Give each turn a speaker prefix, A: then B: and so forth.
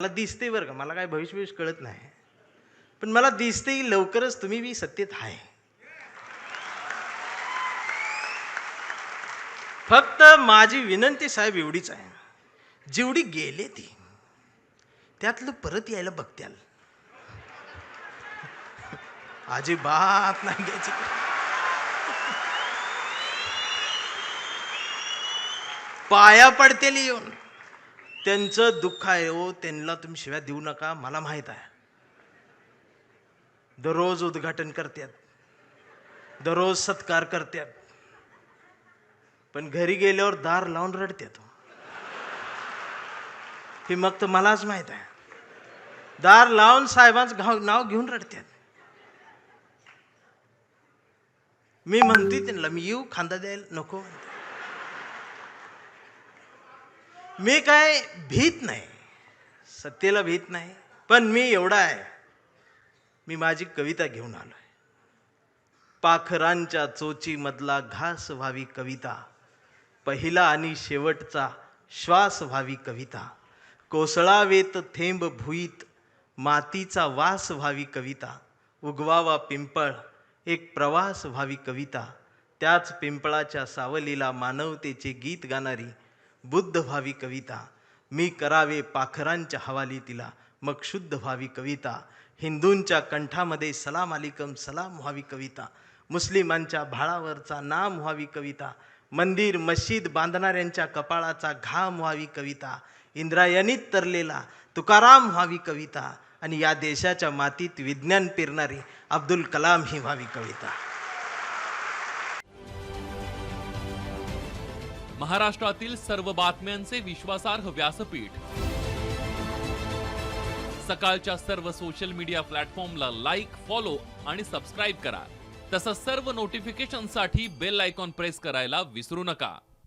A: मला दिसते बरं का, मला काय भविष्य कळत नाही, पण मला दिसते की लवकरच तुम्ही बी सत्तेत आहे. फक्त माझी विनंती साहेब एवढीच आहे, जेवढी गेले ती त्यातलं परत यायला बघत्याल, अजिबात नाही घ्यायची. पाया पडतेल येऊन, त्यांचं दुःख आहे हो, त्यांना तुम्ही शिव्या देऊ नका. मला माहित आहे, दररोज उद्घाटन करतात, दररोज सत्कार करतात, पण घरी गेल्यावर दार लावून रडतात. हे मग तर मलाच माहित आहे, दार लावून साहेबांचं नाव घेऊन रडतात. मी म्हणतोय त्यांना, मी येऊ खांदा द्यायला नको म्हणते. मी काय भीत नाही, सत्तेला भीत नाही, पण मी एवढा आहे, मी माझी कविता घेऊन आलोय. पाखरांच्या चोची मधला घास व्हावी कविता, पहिला आणि शेवटचा श्वास व्हावी कविता, कोसळावेत थेंब भुईत मातीचा वास व्हावी कविता, उगवावा पिंपळ एक प्रवास व्हावी कविता, त्याच पिंपळाच्या सावलीला मानवतेचे गीत गाणारी बुद्ध व्हावी कविता, मी करावे पाखरांच्या हवाली तिला मग शुद्ध व्हावी कविता, हिंदूंच्या कंठामध्ये सलाम अलिकम सलाम व्हावी कविता, मुस्लिमांच्या भाळावरचा नाम व्हावी कविता, मंदिर मशीद बांधणाऱ्यांच्या कपाळाचा घाम व्हावी कविता, इंद्रायणीत तरलेला तुकाराम व्हावी कविता, आणि या देशाच्या मातीत विज्ञान पेरणारी अब्दुल कलाम ही व्हावी कविता.
B: महाराष्ट्रातील सर्व बातम्यांचे विश्वासार्ह व्यासपीठ, सकाळच्या सर्व सोशल मीडिया प्लॅटफॉर्मला लाईक, फॉलो आणि सबस्क्राईब करा. तसंच सर्व नोटिफिकेशनसाठी बेल आयकॉन प्रेस करायला विसरू नका.